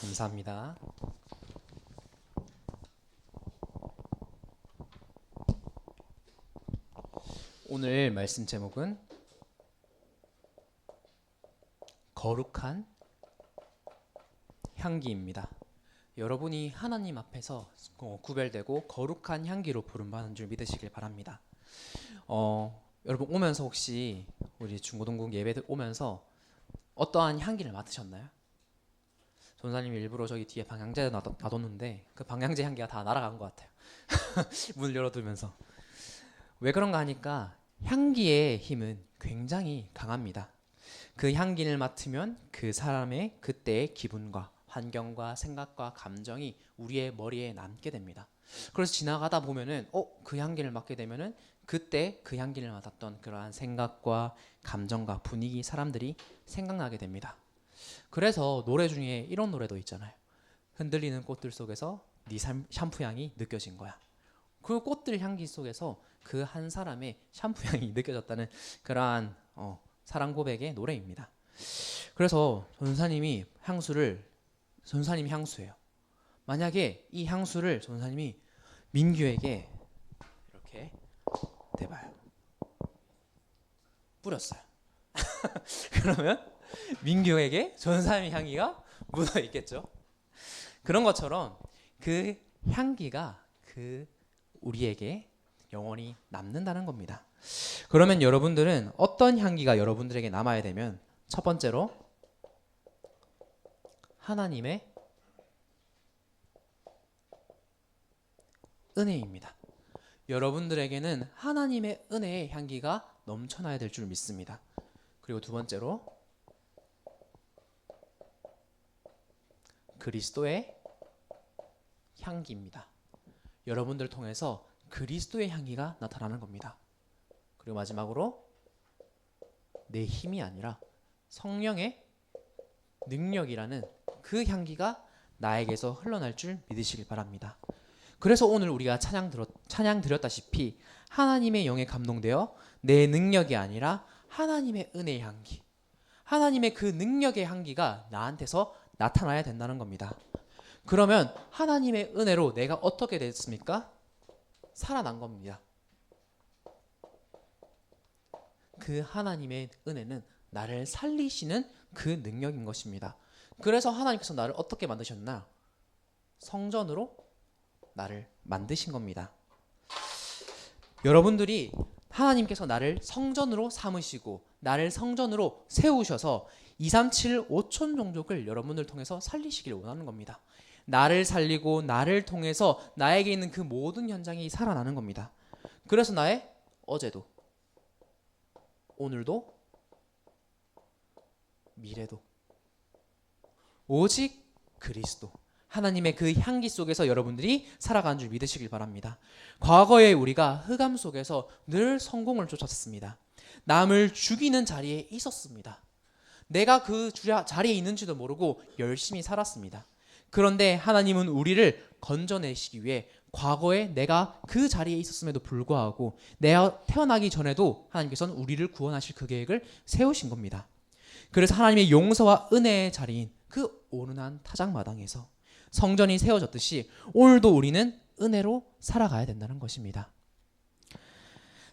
감사합니다. 오늘 말씀 제목은 거룩한 향기입니다. 여러분이 하나님 앞에서 구별되고 거룩한 향기로 부름받는 줄 믿으시길 바랍니다. 여러분 오면서 혹시 우리 중고등부 예배 오면서 어떠한 향기를 맡으셨나요? 전사님이 일부러 저기 뒤에 방향제 놔뒀는데 그 방향제 향기가 다 날아간 것 같아요. 문을 열어두면서. 왜 그런가 하니까 향기의 힘은 굉장히 강합니다. 그 향기를 맡으면 그 사람의 그때의 기분과 환경과 생각과 감정이 우리의 머리에 남게 됩니다. 그래서 지나가다 보면은 그 향기를 맡게 되면은 그때 그 향기를 맡았던 그러한 생각과 감정과 분위기, 사람들이 생각나게 됩니다. 그래서 노래 중에 이런 노래도 있잖아요. 흔들리는 꽃들 속에서 네 샴푸 향이 느껴진 거야. 그 꽃들 향기 속에서 그 한 사람의 샴푸 향이 느껴졌다는 그러한 사랑 고백의 노래입니다. 그래서 전사님이 향수예요. 만약에 이 향수를 전사님이 민규에게 이렇게 대봐요. 뿌렸어요. 그러면 민규에게 전사님의 향기가 묻어 있겠죠. 그런 것처럼 그 향기가 우리에게 영원히 남는다는 겁니다. 그러면 여러분들은 어떤 향기가 여러분들에게 남아야 되면 첫 번째로 하나님의 은혜입니다. 여러분들에게는 하나님의 은혜의 향기가 넘쳐나야 될 줄 믿습니다. 그리고 두 번째로 그리스도의 향기입니다. 여러분들을 통해서 그리스도의 향기가 나타나는 겁니다. 그리고 마지막으로 내 힘이 아니라 성령의 능력이라는 그 향기가 나에게서 흘러날 줄 믿으시길 바랍니다. 그래서 오늘 우리가 찬양 드렸다시피 하나님의 영에 감동되어 내 능력이 아니라 하나님의 은혜의 향기, 하나님의 그 능력의 향기가 나한테서 나타나야 된다는 겁니다. 그러면 하나님의 은혜로 내가 어떻게 됐습니까? 살아난 겁니다. 그 하나님의 은혜는 나를 살리시는 그 능력인 것입니다. 그래서 하나님께서 나를 어떻게 만드셨나? 성전으로 나를 만드신 겁니다. 여러분들이 하나님께서 나를 성전으로 삼으시고 나를 성전으로 세우셔서 2, 3, 7, 5천 종족을 여러분들 통해서 살리시기를 원하는 겁니다. 나를 살리고 나를 통해서 나에게 있는 그 모든 현장이 살아나는 겁니다. 그래서 나의 어제도, 오늘도, 미래도 오직 그리스도, 하나님의 그 향기 속에서 여러분들이 살아가는 줄 믿으시길 바랍니다. 과거에 우리가 흑암 속에서 늘 성공을 쫓았습니다. 남을 죽이는 자리에 있었습니다. 내가 그 자리에 있는지도 모르고 열심히 살았습니다. 그런데 하나님은 우리를 건져내시기 위해 과거에 내가 그 자리에 있었음에도 불구하고 내가 태어나기 전에도 하나님께서는 우리를 구원하실 그 계획을 세우신 겁니다. 그래서 하나님의 용서와 은혜의 자리인 그 오르난 타작마당에서 성전이 세워졌듯이 오늘도 우리는 은혜로 살아가야 된다는 것입니다.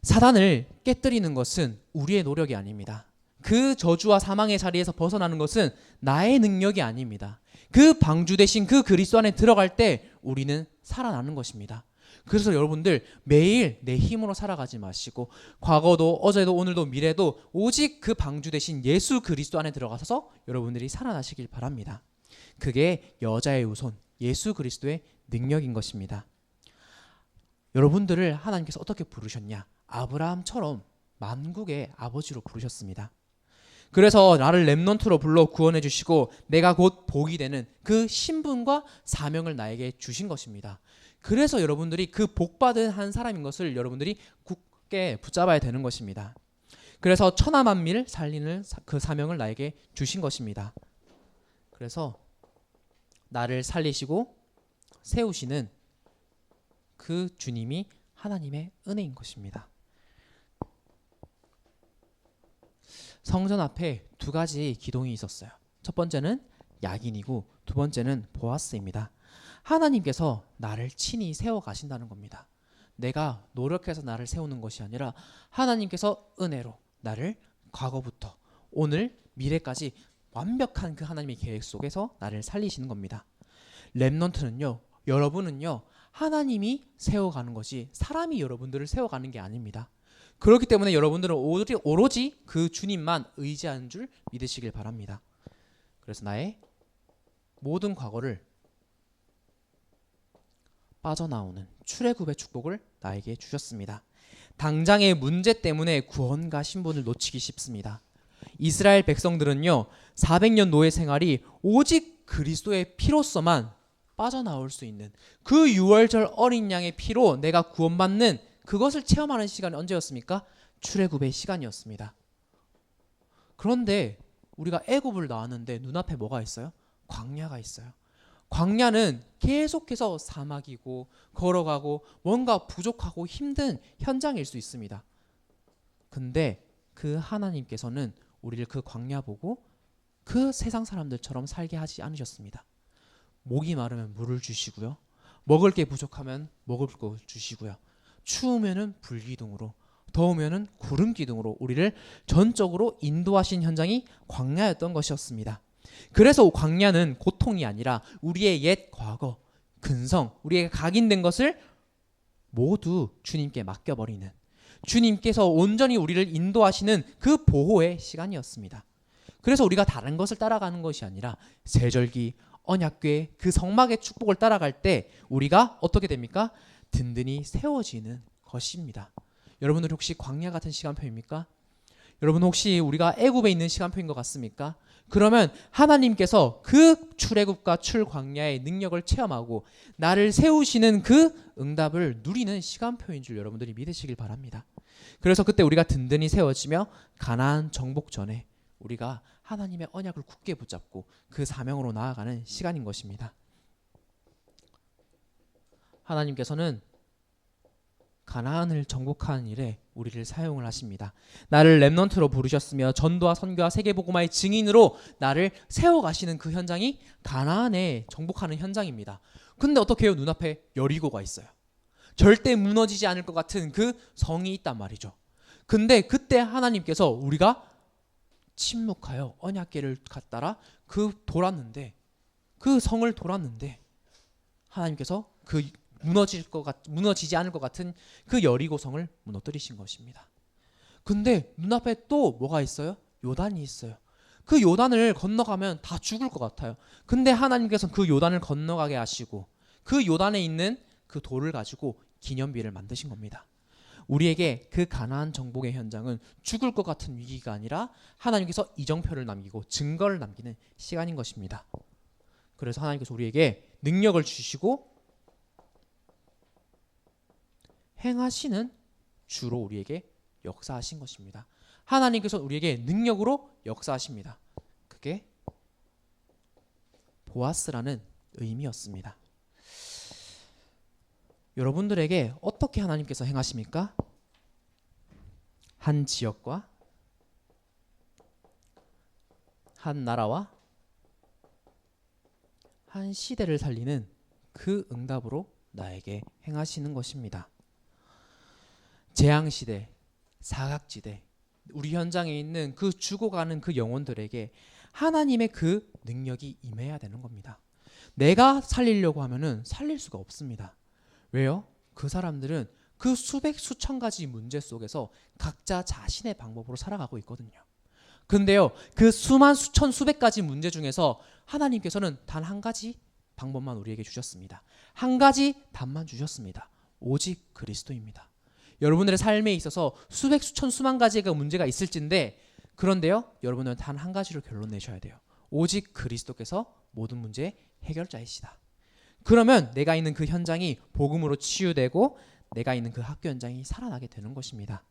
사단을 깨뜨리는 것은 우리의 노력이 아닙니다. 그 저주와 사망의 자리에서 벗어나는 것은 나의 능력이 아닙니다. 그 방주 대신 그 그리스도 안에 들어갈 때 우리는 살아나는 것입니다. 그래서 여러분들 매일 내 힘으로 살아가지 마시고 과거도 어제도 오늘도 미래도 오직 그 방주 대신 예수 그리스도 안에 들어가서 여러분들이 살아나시길 바랍니다. 그게 여자의 후손 예수 그리스도의 능력인 것입니다. 여러분들을 하나님께서 어떻게 부르셨냐? 아브라함처럼 만국의 아버지로 부르셨습니다. 그래서 나를 렘넌트로 불러 구원해 주시고 내가 곧 복이 되는 그 신분과 사명을 나에게 주신 것입니다. 그래서 여러분들이 그 복받은 한 사람인 것을 여러분들이 굳게 붙잡아야 되는 것입니다. 그래서 천하 만민을 살리는 그 사명을 나에게 주신 것입니다. 그래서 나를 살리시고 세우시는 그 주님이 하나님의 은혜인 것입니다. 성전 앞에 두 가지 기둥이 있었어요. 첫 번째는 야긴이고 두 번째는 보아스입니다. 하나님께서 나를 친히 세워 가신다는 겁니다. 내가 노력해서 나를 세우는 것이 아니라 하나님께서 은혜로 나를 과거부터 오늘 미래까지 완벽한 그 하나님의 계획 속에서 나를 살리시는 겁니다. 렘넌트는요, 여러분은요, 하나님이 세워가는 것이 사람이 여러분들을 세워가는 게 아닙니다. 그렇기 때문에 여러분들은 오로지 그 주님만 의지하는 줄 믿으시길 바랍니다. 그래서 나의 모든 과거를 빠져나오는 출애굽의 축복을 나에게 주셨습니다. 당장의 문제 때문에 구원과 신분을 놓치기 쉽습니다. 이스라엘 백성들은요, 400년 노예 생활이 오직 그리스도의 피로서만 빠져나올 수 있는 그 유월절 어린 양의 피로 내가 구원받는 그것을 체험하는 시간이 언제였습니까? 출애굽의 시간이었습니다. 그런데 우리가 애굽을 나왔는데 눈앞에 뭐가 있어요? 광야가 있어요. 광야는 계속해서 사막이고 걸어가고 뭔가 부족하고 힘든 현장일 수 있습니다. 근데 그 하나님께서는 우리를 그 광야 보고 그 세상 사람들처럼 살게 하지 않으셨습니다. 목이 마르면 물을 주시고요. 먹을 게 부족하면 먹을 거 주시고요. 추우면은 불기둥으로, 더우면은 구름 기둥으로 우리를 전적으로 인도하신 현장이 광야였던 것이었습니다. 그래서 광야는 고통이 아니라 우리의 옛 과거, 근성, 우리의 각인된 것을 모두 주님께 맡겨버리는, 주님께서 온전히 우리를 인도하시는 그 보호의 시간이었습니다. 그래서 우리가 다른 것을 따라가는 것이 아니라 세절기, 언약궤, 그 성막의 축복을 따라갈 때 우리가 어떻게 됩니까? 든든히 세워지는 것입니다. 여러분들 혹시 광야 같은 시간표입니까? 여러분 혹시 우리가 애굽에 있는 시간표인 것 같습니까? 그러면 하나님께서 그 출애굽과 출광야의 능력을 체험하고 나를 세우시는 그 응답을 누리는 시간표인 줄 여러분들이 믿으시길 바랍니다. 그래서 그때 우리가 든든히 세워지며 가나안 정복 전에 우리가 하나님의 언약을 굳게 붙잡고 그 사명으로 나아가는 시간인 것입니다. 하나님께서는 가나안을 정복하는 일에 우리를 사용을 하십니다. 나를 렘넌트로 부르셨으며 전도와 선교와 세계복음화의 증인으로 나를 세워가시는 그 현장이 가나안에 정복하는 현장입니다. 근데 어떻게 해요? 눈앞에 여리고가 있어요. 절대 무너지지 않을 것 같은 그 성이 있단 말이죠. 근데 그때 하나님께서 우리가 침묵하여 언약궤를 갖다라 돌았는데 그 성을 돌았는데 하나님께서 그 무너지지 않을 것 같은 그 여리고성을 무너뜨리신 것입니다. 근데 눈앞에 또 뭐가 있어요? 요단이 있어요. 그 요단을 건너가면 다 죽을 것 같아요. 근데 하나님께서는 그 요단을 건너가게 하시고 그 요단에 있는 그 돌을 가지고 기념비를 만드신 겁니다. 우리에게 그 가나안 정복의 현장은 죽을 것 같은 위기가 아니라 하나님께서 이정표를 남기고 증거를 남기는 시간인 것입니다. 그래서 하나님께서 우리에게 능력을 주시고 행하시는 주로 우리에게 역사하신 것입니다. 하나님께서 우리에게 능력으로 역사하십니다. 그게 보아스라는 의미였습니다. 여러분들에게 어떻게 하나님께서 행하십니까? 한 지역과 한 나라와 한 시대를 살리는 그 응답으로 나에게 행하시는 것입니다. 재앙시대, 사각지대, 우리 현장에 있는 그 죽어가는 그 영혼들에게 하나님의 그 능력이 임해야 되는 겁니다. 내가 살리려고 하면은 살릴 수가 없습니다. 왜요? 그 사람들은 그 수백 수천 가지 문제 속에서 각자 자신의 방법으로 살아가고 있거든요. 근데요, 그 수만 수천 수백 가지 문제 중에서 하나님께서는 단 한 가지 방법만 우리에게 주셨습니다. 한 가지 답만 주셨습니다. 오직 그리스도입니다. 여러분들의 삶에 있어서 수백 수천 수만 가지의 문제가 있을진데, 그런데요, 여러분은 단 한 가지로 결론 내셔야 돼요. 오직 그리스도께서 모든 문제의 해결자이시다. 그러면 내가 있는 그 현장이 복음으로 치유되고 내가 있는 그 학교 현장이 살아나게 되는 것입니다.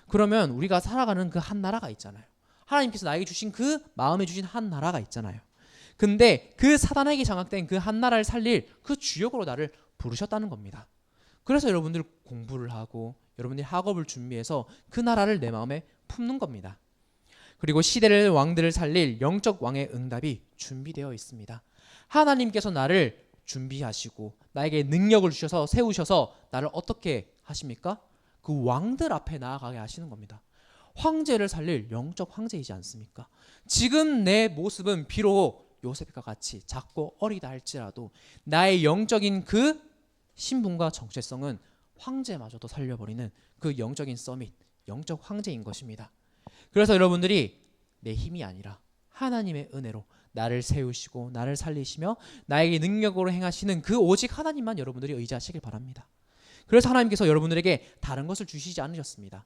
그러면 우리가 살아가는 그 한 나라가 있잖아요. 하나님께서 나에게 주신 그 마음에 주신 한 나라가 있잖아요. 근데 그 사단에게 장악된 그 한 나라를 살릴 그 주역으로 나를 부르셨다는 겁니다. 그래서 여러분들 공부를 하고 여러분들이 학업을 준비해서 그 나라를 내 마음에 품는 겁니다. 그리고 시대를 왕들을 살릴 영적 왕의 응답이 준비되어 있습니다. 하나님께서 나를 준비하시고 나에게 능력을 주셔서 세우셔서 나를 어떻게 하십니까? 그 왕들 앞에 나아가게 하시는 겁니다. 황제를 살릴 영적 황제이지 않습니까? 지금 내 모습은 비록 요셉과 같이 작고 어리다 할지라도 나의 영적인 그 신분과 정체성은 황제마저도 살려버리는 그 영적인 서밋, 영적 황제인 것입니다. 그래서 여러분들이 내 힘이 아니라 하나님의 은혜로 나를 세우시고 나를 살리시며 나에게 능력으로 행하시는 그 오직 하나님만 여러분들이 의지하시길 바랍니다. 그래서 하나님께서 여러분들에게 다른 것을 주시지 않으셨습니다.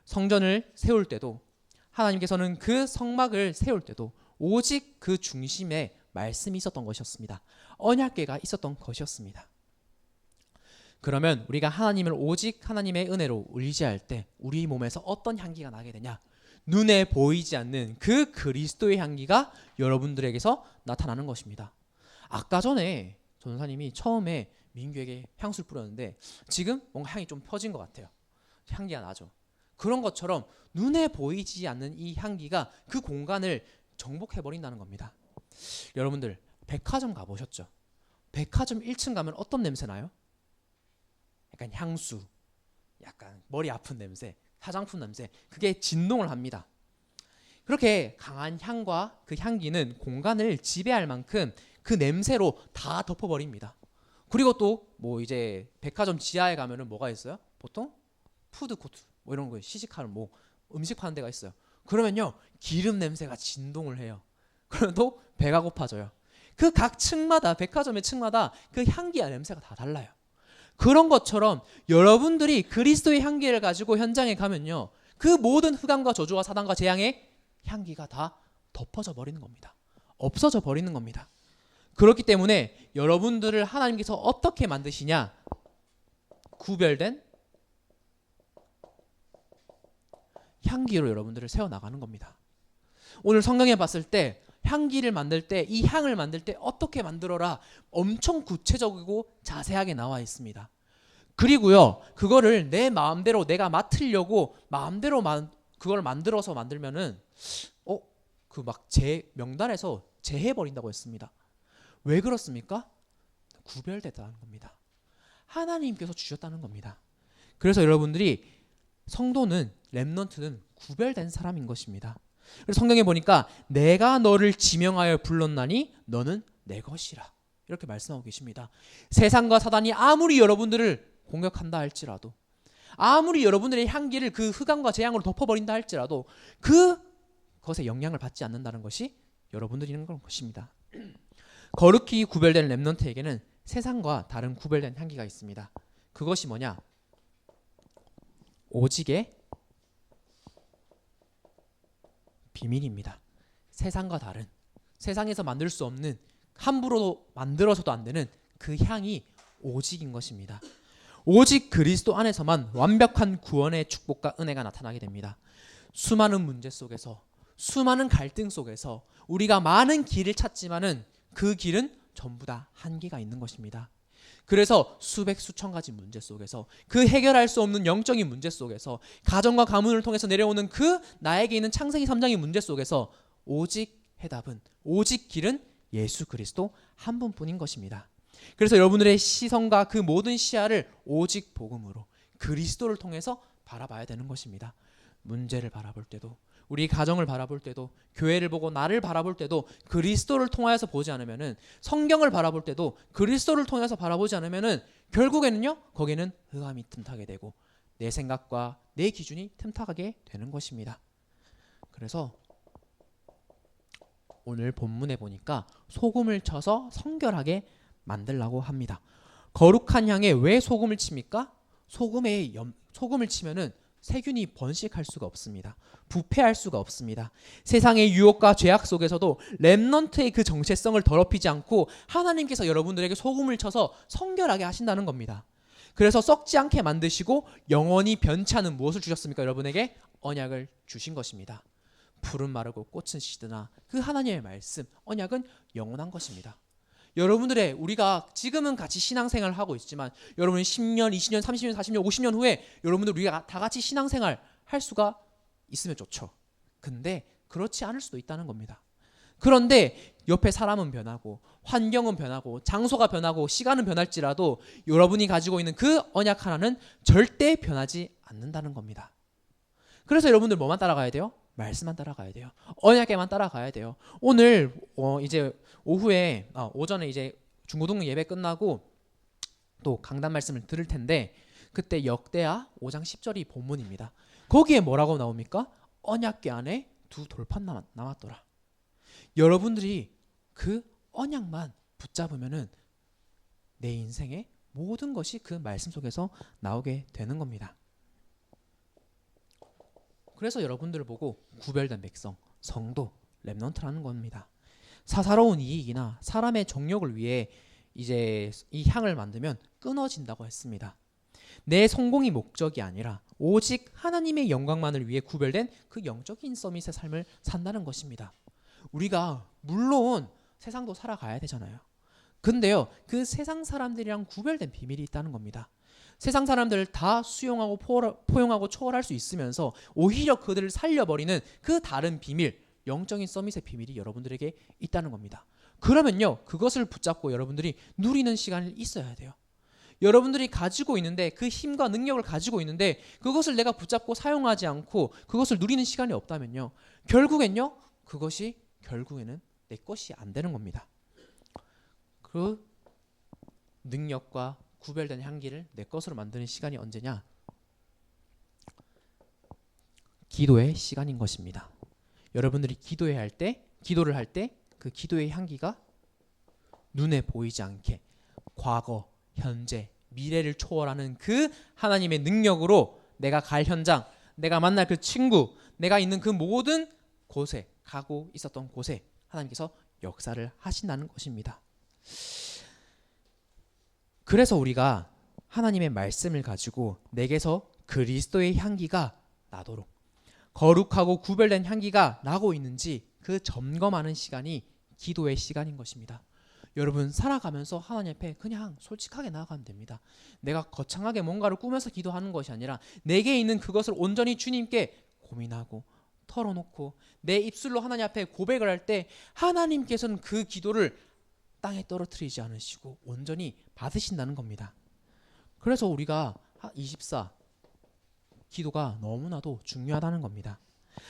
성전을 세울 때도 하나님께서는 그 성막을 세울 때도 오직 그 중심에 말씀이 있었던 것이었습니다. 언약궤가 있었던 것이었습니다. 그러면 우리가 하나님을 오직 하나님의 은혜로 의지할 때 우리 몸에서 어떤 향기가 나게 되냐? 눈에 보이지 않는 그 그리스도의 향기가 여러분들에게서 나타나는 것입니다. 아까 전에 전사님이 처음에 민규에게 향수를 뿌렸는데 지금 뭔가 향이 좀 퍼진 것 같아요. 향기가 나죠. 그런 것처럼 눈에 보이지 않는 이 향기가 그 공간을 정복해버린다는 겁니다. 여러분들 백화점 가보셨죠? 백화점 1층 가면 어떤 냄새 나요? 약간 향수, 약간 머리 아픈 냄새, 화장품 냄새, 그게 진동을 합니다. 그렇게 강한 향과 그 향기는 공간을 지배할 만큼 그 냄새로 다 덮어버립니다. 그리고 또 뭐 이제 백화점 지하에 가면은 뭐가 있어요? 보통 푸드코트 뭐 이런 거 시식하는 뭐 음식 파는 데가 있어요. 그러면요 기름 냄새가 진동을 해요. 그러면 또 배가 고파져요. 그 각 층마다 백화점의 층마다 그 향기와 냄새가 다 달라요. 그런 것처럼 여러분들이 그리스도의 향기를 가지고 현장에 가면요 그 모든 흑암과 저주와 사단과 재앙의 향기가 다 덮어져 버리는 겁니다. 없어져 버리는 겁니다. 그렇기 때문에 여러분들을 하나님께서 어떻게 만드시냐? 구별된 향기로 여러분들을 세워나가는 겁니다. 오늘 성경에 봤을 때 향기를 만들 때 이 향을 만들 때 어떻게 만들어라 엄청 구체적이고 자세하게 나와 있습니다. 그리고요 그거를 내 마음대로 내가 맡으려고 마음대로 그걸 만들어서 만들면은 그 막 제 명단에서 제해버린다고 했습니다. 왜 그렇습니까? 구별됐다는 겁니다. 하나님께서 주셨다는 겁니다. 그래서 여러분들이 성도는 렘넌트는 구별된 사람인 것입니다. 그래서 성경에 보니까 내가 너를 지명하여 불렀나니 너는 내 것이라 이렇게 말씀하고 계십니다. 세상과 사단이 아무리 여러분들을 공격한다 할지라도 아무리 여러분들의 향기를 그 흑암과 재앙으로 덮어버린다 할지라도 그것에 영향을 받지 않는다는 것이 여러분들이 있는 것입니다. 거룩히 구별된 렘넌트에게는 세상과 다른 구별된 향기가 있습니다. 그것이 뭐냐? 오직의 비밀입니다. 세상과 다른 세상에서 만들 수 없는 함부로 만들어서도 안 되는 그 향이 오직인 것입니다. 오직 그리스도 안에서만 완벽한 구원의 축복과 은혜가 나타나게 됩니다. 수많은 문제 속에서 수많은 갈등 속에서 우리가 많은 길을 찾지만은 그 길은 전부 다 한계가 있는 것입니다. 그래서 수백 수천 가지 문제 속에서 그 해결할 수 없는 영적인 문제 속에서 가정과 가문을 통해서 내려오는 그 나에게 있는 창세기 3장의 문제 속에서 오직 해답은 오직 길은 예수 그리스도 한 분뿐인 것입니다. 그래서 여러분들의 시선과 그 모든 시야를 오직 복음으로 그리스도를 통해서 바라봐야 되는 것입니다. 문제를 바라볼 때도 우리 가정을 바라볼 때도 교회를 보고 나를 바라볼 때도 그리스도를 통하여서 보지 않으면은 성경을 바라볼 때도 그리스도를 통해서 바라보지 않으면은 결국에는요 거기는 흑암이 틈타게 되고 내 생각과 내 기준이 틈타게 되는 것입니다. 그래서 오늘 본문에 보니까 소금을 쳐서 성결하게 만들라고 합니다. 거룩한 향에 왜 소금을 칩니까? 소금을 치면은 세균이 번식할 수가 없습니다. 부패할 수가 없습니다. 세상의 유혹과 죄악 속에서도 렘넌트의 그 정체성을 더럽히지 않고 하나님께서 여러분들에게 소금을 쳐서 성결하게 하신다는 겁니다. 그래서 썩지 않게 만드시고 영원히 변치 않은 무엇을 주셨습니까? 여러분에게 언약을 주신 것입니다. 풀은 마르고 꽃은 시드나 그 하나님의 말씀, 언약은 영원한 것입니다. 여러분들의 우리가 지금은 같이 신앙생활을 하고 있지만 여러분 10년, 20년, 30년, 40년, 50년 후에 여러분들 우리가 다 같이 신앙생활 할 수가 있으면 좋죠. 근데 그렇지 않을 수도 있다는 겁니다. 그런데 옆에 사람은 변하고 환경은 변하고 장소가 변하고 시간은 변할지라도 여러분이 가지고 있는 그 언약 하나는 절대 변하지 않는다는 겁니다. 그래서 여러분들 뭐만 따라가야 돼요? 말씀만 따라가야 돼요. 언약에만 따라가야 돼요. 오늘 이제 오전에 이제 중고등부 예배 끝나고 또 강단 말씀을 들을 텐데 그때 역대하 5장 10절이 본문입니다. 거기에 뭐라고 나옵니까? 언약궤 안에 두 돌판 남았더라. 여러분들이 그 언약만 붙잡으면은 내 인생의 모든 것이 그 말씀 속에서 나오게 되는 겁니다. 그래서 여러분들을 보고 구별된 백성, 성도, 렘넌트라는 겁니다. 사사로운 이익이나 사람의 정욕을 위해 이제 이 향을 만들면 끊어진다고 했습니다. 내 성공이 목적이 아니라 오직 하나님의 영광만을 위해 구별된 그 영적인 서밋의 삶을 산다는 것입니다. 우리가 물론 세상도 살아가야 되잖아요. 근데요, 그 세상 사람들이랑 구별된 비밀이 있다는 겁니다. 세상 사람들을 다 수용하고 포용하고 초월할 수 있으면서 오히려 그들을 살려버리는 그 다른 비밀, 영적인 서밋의 비밀이 여러분들에게 있다는 겁니다. 그러면요, 그것을 붙잡고 여러분들이 누리는 시간이 있어야 돼요. 여러분들이 가지고 있는데 그 힘과 능력을 가지고 있는데 그것을 내가 붙잡고 사용하지 않고 그것을 누리는 시간이 없다면요, 결국엔요, 그것이 결국에는 내 것이 안 되는 겁니다. 그 능력과 구별된 향기를 내 것으로 만드는 시간이 언제냐? 기도의 시간인 것입니다. 여러분들이 기도를 할 때 그 기도의 향기가 눈에 보이지 않게 과거, 현재, 미래를 초월하는 그 하나님의 능력으로 내가 갈 현장, 내가 만날 그 친구, 내가 있는 그 모든 곳에 가고 있었던 곳에 하나님께서 역사를 하신다는 것입니다. 그래서 우리가 하나님의 말씀을 가지고 내게서 그리스도의 향기가 나도록 거룩하고 구별된 향기가 나고 있는지 그 점검하는 시간이 기도의 시간인 것입니다. 여러분 살아가면서 하나님 앞에 그냥 솔직하게 나아가면 됩니다. 내가 거창하게 뭔가를 꾸며서 기도하는 것이 아니라 내게 있는 그것을 온전히 주님께 고민하고 털어놓고 내 입술로 하나님 앞에 고백을 할 때 하나님께서는 그 기도를 땅에 떨어뜨리지 않으시고 온전히 받으신다는 겁니다. 그래서 우리가 24 기도가 너무나도 중요하다는 겁니다.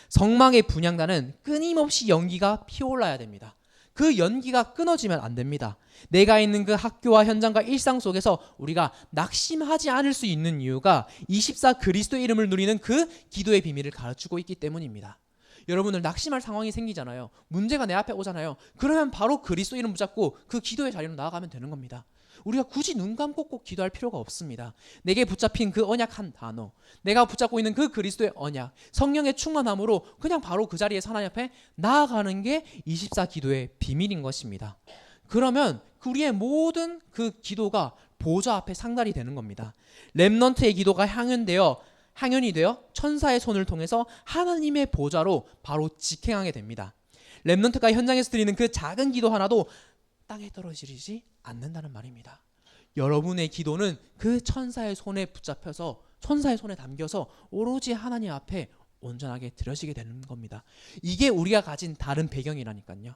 성막의 분향단은 끊임없이 연기가 피어올라야 됩니다. 그 연기가 끊어지면 안 됩니다. 내가 있는 그 학교와 현장과 일상 속에서 우리가 낙심하지 않을 수 있는 이유가 24 그리스도의 이름을 누리는 그 기도의 비밀을 가르치고 있기 때문입니다. 여러분들 낙심할 상황이 생기잖아요. 문제가 내 앞에 오잖아요. 그러면 바로 그리스도 이름 붙잡고 그 기도의 자리로 나아가면 되는 겁니다. 우리가 굳이 눈 감고 꼭 기도할 필요가 없습니다. 내게 붙잡힌 그 언약 한 단어, 내가 붙잡고 있는 그 그리스도의 언약, 성령의 충만함으로 그냥 바로 그 자리에 하나님 앞에 나아가는 게 24 기도의 비밀인 것입니다. 그러면 우리의 모든 그 기도가 보좌 앞에 상달이 되는 겁니다. 렘넌트의 기도가 향연이 되어 천사의 손을 통해서 하나님의 보좌로 바로 직행하게 됩니다. 렘넌트가 현장에서 드리는 그 작은 기도 하나도 땅에 떨어지지 않는다는 말입니다. 여러분의 기도는 그 천사의 손에 붙잡혀서 천사의 손에 담겨서 오로지 하나님 앞에 온전하게 드려지게 되는 겁니다. 이게 우리가 가진 다른 배경이라니까요.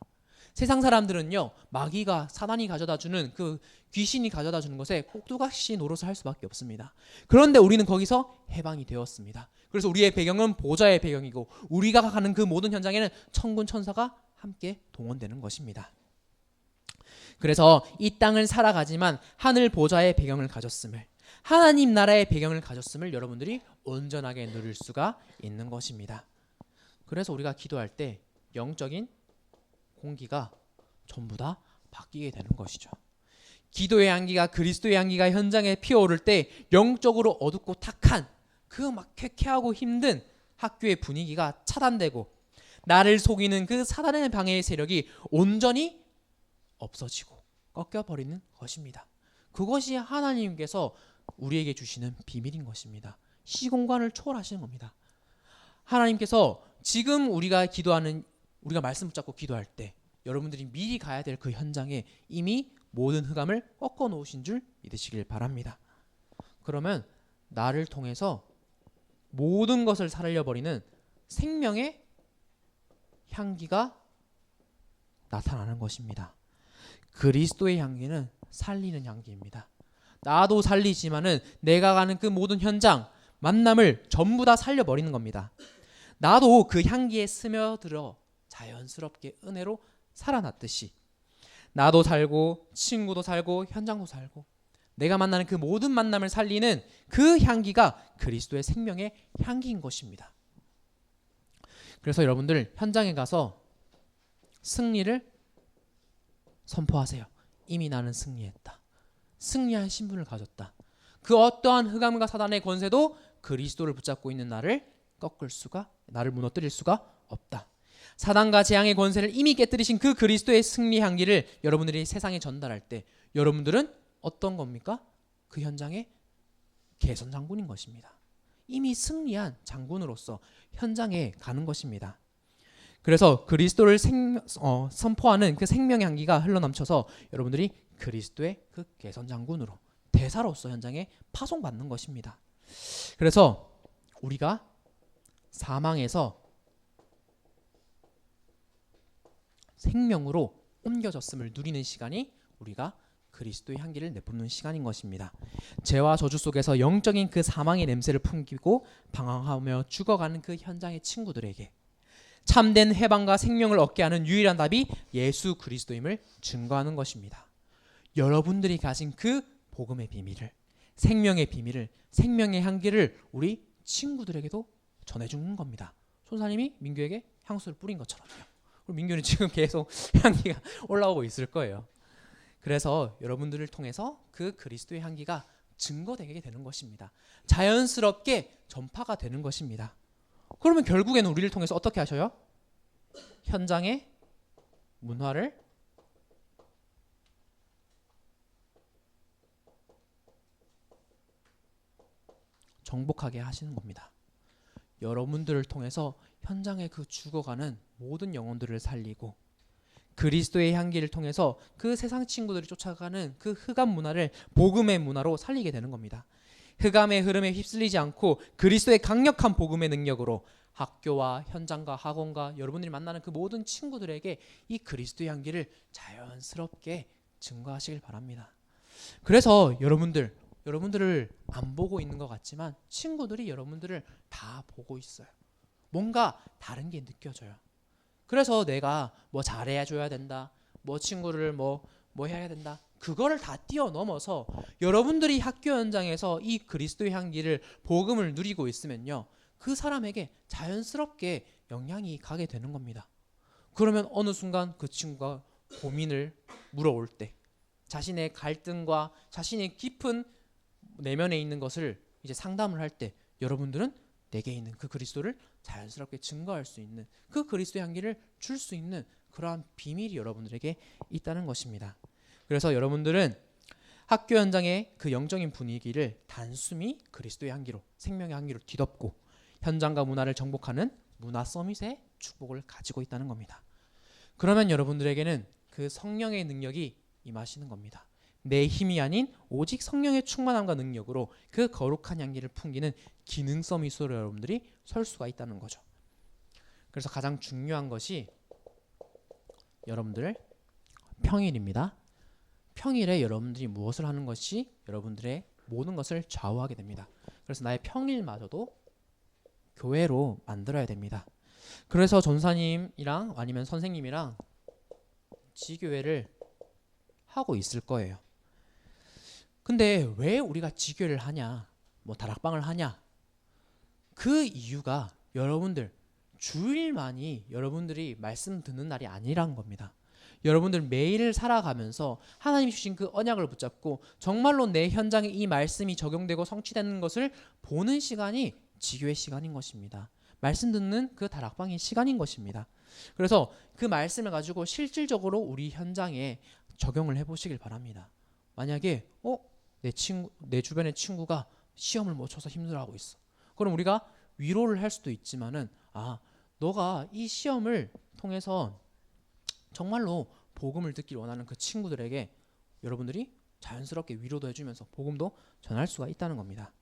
세상 사람들은요, 마귀가 사단이 가져다주는 그 귀신이 가져다주는 것에 꼭두각시 노릇을 할 수밖에 없습니다. 그런데 우리는 거기서 해방이 되었습니다. 그래서 우리의 배경은 보좌의 배경이고 우리가 가는 그 모든 현장에는 천군 천사가 함께 동원되는 것입니다. 그래서 이 땅을 살아가지만 하늘 보좌의 배경을 가졌음을, 하나님 나라의 배경을 가졌음을 여러분들이 온전하게 누릴 수가 있는 것입니다. 그래서 우리가 기도할 때 영적인 공기가 전부 다 바뀌게 되는 것이죠. 기도의 향기가 그리스도의 향기가 현장에 피어오를 때 영적으로 어둡고 탁한 그 막 쾌쾌하고 힘든 학교의 분위기가 차단되고 나를 속이는 그 사단의 방해의 세력이 온전히 없어지고 꺾여버리는 것입니다. 그것이 하나님께서 우리에게 주시는 비밀인 것입니다. 시공간을 초월하시는 겁니다. 하나님께서 지금 우리가 말씀 붙잡고 기도할 때 여러분들이 미리 가야 될 그 현장에 이미 모든 흑암을 꺾어 놓으신 줄 믿으시길 바랍니다. 그러면 나를 통해서 모든 것을 살려버리는 생명의 향기가 나타나는 것입니다. 그리스도의 향기는 살리는 향기입니다. 나도 살리지만은 내가 가는 그 모든 현장, 만남을 전부 다 살려버리는 겁니다. 나도 그 향기에 스며들어 자연스럽게 은혜로 살아났듯이 나도 살고 친구도 살고 현장도 살고 내가 만나는 그 모든 만남을 살리는 그 향기가 그리스도의 생명의 향기인 것입니다. 그래서 여러분들 현장에 가서 승리를 선포하세요. 이미 나는 승리했다. 승리한 신분을 가졌다. 그 어떠한 흑암과 사단의 권세도 그리스도를 붙잡고 있는 나를 나를 무너뜨릴 수가 없다. 사단과 재앙의 권세를 이미 깨뜨리신 그 그리스도의 승리 향기를 여러분들이 세상에 전달할 때 여러분들은 어떤 겁니까? 그 현장의 개선 장군인 것입니다. 이미 승리한 장군으로서 현장에 가는 것입니다. 그래서 그리스도를 선포하는 그 생명의 향기가 흘러넘쳐서 여러분들이 그리스도의 그 개선 장군으로 대사로서 현장에 파송받는 것입니다. 그래서 우리가 사망에서 생명으로 옮겨졌음을 누리는 시간이 우리가 그리스도의 향기를 내뿜는 시간인 것입니다. 죄와 저주 속에서 영적인 그 사망의 냄새를 풍기고 방황하며 죽어가는 그 현장의 친구들에게 참된 해방과 생명을 얻게 하는 유일한 답이 예수 그리스도임을 증거하는 것입니다. 여러분들이 가진 그 복음의 비밀을, 생명의 비밀을, 생명의 향기를 우리 친구들에게도 전해주는 겁니다. 손사님이 민규에게 향수를 뿌린 것처럼요. 그리고 민규는 지금 계속 향기가 올라오고 있을 거예요. 그래서 여러분들을 통해서 그 그리스도의 향기가 증거되게 되는 것입니다. 자연스럽게 전파가 되는 것입니다. 그러면 결국에는 우리를 통해서 어떻게 하셔요? 현장의 문화를 정복하게 하시는 겁니다. 여러분들을 통해서 현장에 그 죽어가는 모든 영혼들을 살리고 그리스도의 향기를 통해서 그 세상 친구들이 쫓아가는 그 흑암 문화를 복음의 문화로 살리게 되는 겁니다. 흑암의 흐름에 휩쓸리지 않고 그리스도의 강력한 복음의 능력으로 학교와 현장과 학원과 여러분들이 만나는 그 모든 친구들에게 이 그리스도의 향기를 자연스럽게 증거하시길 바랍니다. 그래서 여러분들을 안 보고 있는 것 같지만 친구들이 여러분들을 다 보고 있어요. 뭔가 다른 게 느껴져요. 그래서 내가 뭐 잘해줘야 된다, 뭐 친구를 뭐 해야 된다, 그거를 다 뛰어넘어서 여러분들이 학교 현장에서 이 그리스도의 향기를 복음을 누리고 있으면요, 그 사람에게 자연스럽게 영향이 가게 되는 겁니다. 그러면 어느 순간 그 친구가 고민을 물어올 때, 자신의 갈등과 자신의 깊은 내면에 있는 것을 이제 상담을 할 때 여러분들은 내게 있는 그 그리스도를 자연스럽게 증거할 수 있는, 그 그리스도의 향기를 줄 수 있는 그러한 비밀이 여러분들에게 있다는 것입니다. 그래서 여러분들은 학교 현장의 그 영적인 분위기를 단숨이 그리스도의 향기로, 생명의 향기로 뒤덮고 현장과 문화를 정복하는 문화 서밋의 축복을 가지고 있다는 겁니다. 그러면 여러분들에게는 그 성령의 능력이 임하시는 겁니다. 내 힘이 아닌 오직 성령의 충만함과 능력으로 그 거룩한 향기를 풍기는 기능 서밋으로 여러분들이 설 수가 있다는 거죠. 그래서 가장 중요한 것이 여러분들 평일입니다. 평일에 여러분들이 무엇을 하는 것이 여러분들의 모든 것을 좌우하게 됩니다. 그래서 나의 평일마저도 교회로 만들어야 됩니다. 그래서 전사님이랑 아니면 선생님이랑 지교회를 하고 있을 거예요. 근데 왜 우리가 지교회를 하냐, 뭐 다락방을 하냐, 그 이유가 여러분들 주일만이 여러분들이 말씀 듣는 날이 아니란 겁니다. 여러분들 매일 살아가면서 하나님이 주신 그 언약을 붙잡고 정말로 내 현장에 이 말씀이 적용되고 성취되는 것을 보는 시간이 지교회 시간인 것입니다. 말씀 듣는 그 다락방의 시간인 것입니다. 그래서 그 말씀을 가지고 실질적으로 우리 현장에 적용을 해보시길 바랍니다. 만약에 내 주변의 친구가 시험을 못 쳐서 힘들어하고 있어. 그럼 우리가 위로를 할 수도 있지만은, 너가 이 시험을 통해서 정말로 복음을 듣길 원하는 그 친구들에게 여러분들이 자연스럽게 위로도 해주면서 복음도 전할 수가 있다는 겁니다.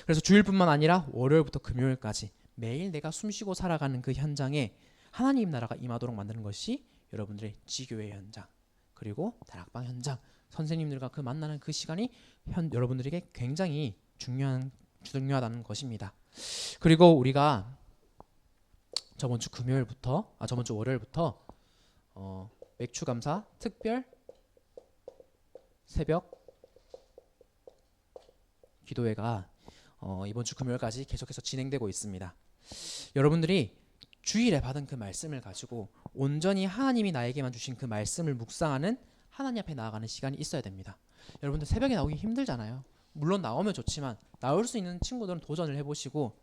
그래서 주일뿐만 아니라 월요일부터 금요일까지 매일 내가 숨쉬고 살아가는 그 현장에 하나님 나라가 임하도록 만드는 것이 여러분들의 지교회 현장, 그리고 다락방 현장, 선생님들과 그 만나는 그 시간이 여러분들에게 굉장히 중요하다는 것입니다. 그리고 우리가 저번 주 월요일부터 맥주감사 특별 새벽 기도회가 이번 주 금요일까지 계속해서 진행되고 있습니다. 여러분들이 주일에 받은 그 말씀을 가지고 온전히 하나님이 나에게만 주신 그 말씀을 묵상하는 하나님 앞에 나아가는 시간이 있어야 됩니다. 여러분들 새벽에 나오기 힘들잖아요. 물론 나오면 좋지만 나올 수 있는 친구들은 도전을 해보시고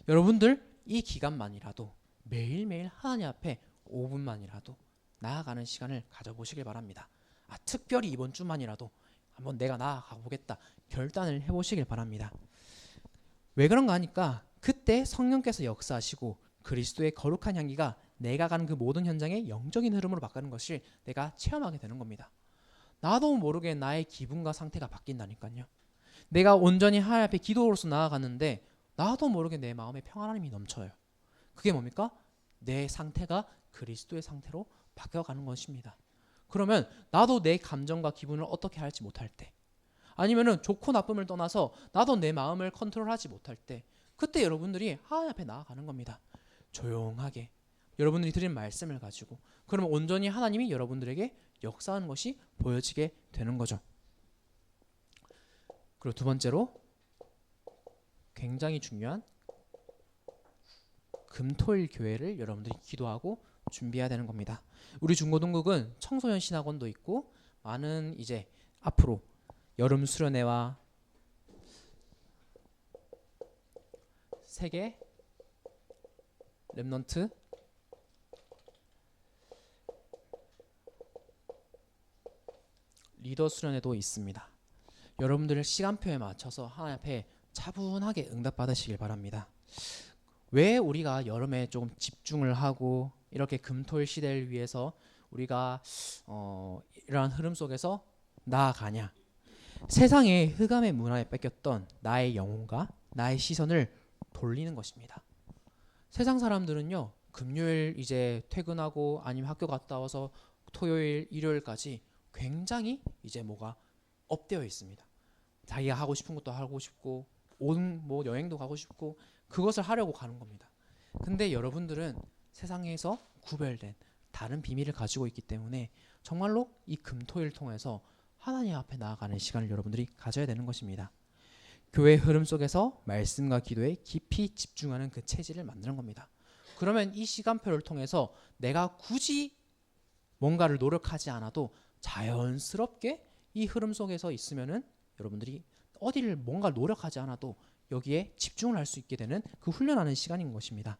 여러분들 이 기간만이라도 매일매일 하나님 앞에 5분만이라도 나아가는 시간을 가져보시길 바랍니다. 특별히 이번 주만이라도 한번 내가 나아가 보겠다 결단을 해보시길 바랍니다. 왜 그런가 하니까 그때 성령께서 역사하시고 그리스도의 거룩한 향기가 내가 가는 그 모든 현장의 영적인 흐름으로 바뀌는 것을 내가 체험하게 되는 겁니다. 나도 모르게 나의 기분과 상태가 바뀐다니까요. 내가 온전히 하나님 앞에 기도로서 나아가는데 나도 모르게 내 마음에 평안함이 넘쳐요. 그게 뭡니까? 내 상태가 그리스도의 상태로 바뀌어가는 것입니다. 그러면 나도 내 감정과 기분을 어떻게 할지 못할 때, 아니면은 좋고 나쁨을 떠나서 나도 내 마음을 컨트롤하지 못할 때, 그때 여러분들이 하나님 앞에 나아가는 겁니다. 조용하게 여러분들이 드린 말씀을 가지고, 그러면 온전히 하나님이 여러분들에게 역사하는 것이 보여지게 되는 거죠. 그리고 두 번째로 굉장히 중요한 금토일 교회를 여러분들이 기도하고 준비해야 되는 겁니다. 우리 중고등국은 청소년 신학원도 있고 많은 이제 앞으로 여름 수련회와 세계 렘넌트 리더 수련회도 있습니다. 여러분들의 시간표에 맞춰서 하나님 앞에 차분하게 응답받으시길 바랍니다. 왜 우리가 여름에 조금 집중을 하고 이렇게 금토일 시대를 위해서 우리가 이러한 흐름 속에서 나아가냐? 세상의 흑암의 문화에 뺏겼던 나의 영혼과 나의 시선을 돌리는 것입니다. 세상 사람들은요, 금요일 이제 퇴근하고 아니면 학교 갔다 와서 토요일, 일요일까지 굉장히 이제 뭐가 업되어 있습니다. 자기가 하고 싶은 것도 하고 싶고 뭐 여행도 가고 싶고 그것을 하려고 가는 겁니다. 근데 여러분들은 세상에서 구별된 다른 비밀을 가지고 있기 때문에 정말로 이 금토일 통해서 하나님 앞에 나아가는 시간을 여러분들이 가져야 되는 것입니다. 교회 흐름 속에서 말씀과 기도에 깊이 집중하는 그 체질을 만드는 겁니다. 그러면 이 시간표를 통해서 내가 굳이 뭔가를 노력하지 않아도 자연스럽게 이 흐름 속에서 있으면은 여러분들이 어디를 뭔가 노력하지 않아도 여기에 집중을 할 수 있게 되는 그 훈련하는 시간인 것입니다.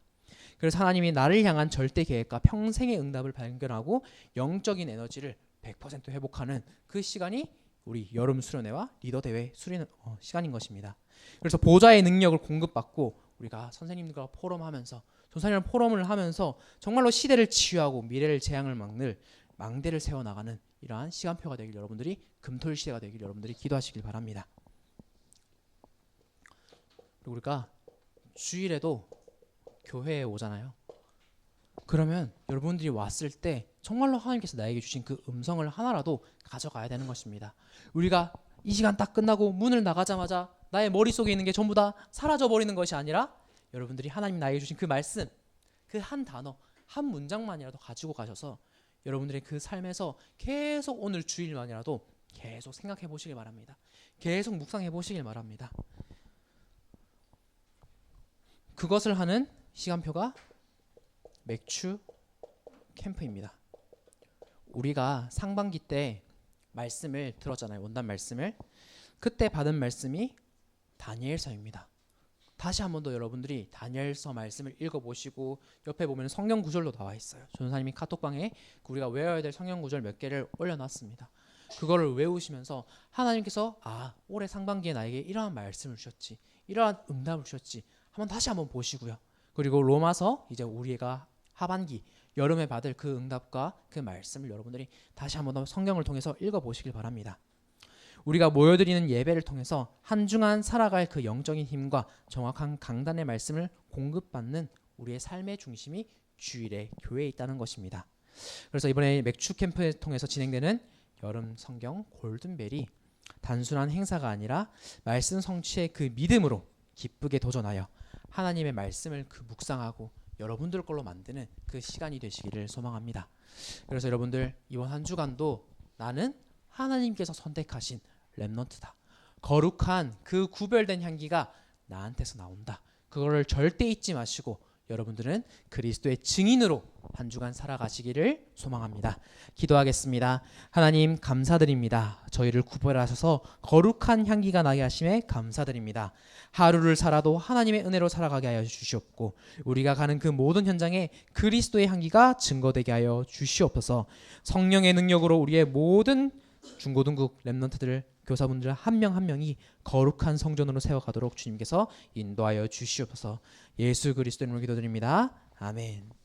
그래서 하나님이 나를 향한 절대 계획과 평생의 응답을 발견하고 영적인 에너지를 100% 회복하는 그 시간이 우리 여름 수련회와 리더 대회 수련 시간인 것입니다. 그래서 보좌의 능력을 공급받고 우리가 선생님들과 포럼을 하면서 정말로 시대를 치유하고 미래를 재앙을 막는 망대를 세워나가는 이러한 시간표가 되길 여러분들이 금토일 시대가 되길 여러분들이 기도하시길 바랍니다. 그리고 우리가 주일에도 교회에 오잖아요. 그러면 여러분들이 왔을 때 정말로 하나님께서 나에게 주신 그 음성을 하나라도 가져가야 되는 것입니다. 우리가 이 시간 딱 끝나고 문을 나가자마자 나의 머릿속에 있는 게 전부 다 사라져 버리는 것이 아니라 여러분들이 하나님 나에게 주신 그 말씀, 그 한 단어, 한 문장만이라도 가지고 가셔서 여러분들의 그 삶에서 계속 오늘 주일만이라도 계속 생각해 보시길 바랍니다. 계속 묵상해 보시길 바랍니다. 그것을 하는 시간표가 맥주 캠프입니다. 우리가 상반기 때 말씀을 들었잖아요. 원단 말씀을. 그때 받은 말씀이 다니엘서입니다. 다시 한 번 더 여러분들이 다니엘서 말씀을 읽어보시고 옆에 보면 성경 구절도 나와 있어요. 전사님이 카톡방에 우리가 외워야 될 성경 구절 몇 개를 올려놨습니다. 그거를 외우시면서 하나님께서 올해 상반기에 나에게 이러한 말씀을 주셨지, 이러한 응답을 주셨지 다시 한번 보시고요. 그리고 로마서 이제 우리가 하반기 여름에 받을 그 응답과 그 말씀을 여러분들이 다시 한번 더 성경을 통해서 읽어보시길 바랍니다. 우리가 모여드리는 예배를 통해서 한 주간 살아갈 그 영적인 힘과 정확한 강단의 말씀을 공급받는 우리의 삶의 중심이 주일에 교회에 있다는 것입니다. 그래서 이번에 맥주 캠프를 통해서 진행되는 여름 성경 골든벨이 단순한 행사가 아니라 말씀 성취의 그 믿음으로 기쁘게 도전하여 하나님의 말씀을 그 묵상하고 여러분들 걸로 만드는 그 시간이 되시기를 소망합니다. 그래서 여러분들 이번 한 주간도 나는 하나님께서 선택하신 렘넌트다. 거룩한 그 구별된 향기가 나한테서 나온다. 그거를 절대 잊지 마시고 여러분들은 그리스도의 증인으로 한 주간 살아가시기를 소망합니다. 기도하겠습니다. 하나님 감사드립니다. 저희를 구별하셔서 거룩한 향기가 나게 하심에 감사드립니다. 하루를 살아도 하나님의 은혜로 살아가게 하여 주시옵고 우리가 가는 그 모든 현장에 그리스도의 향기가 증거되게 하여 주시옵소서. 성령의 능력으로 우리의 모든 중고등국 렘넌트들 교사분들 한 명 한 명이 거룩한 성전으로 세워가도록 주님께서 인도하여 주시옵소서. 예수 그리스도 이름으로 기도드립니다. 아멘.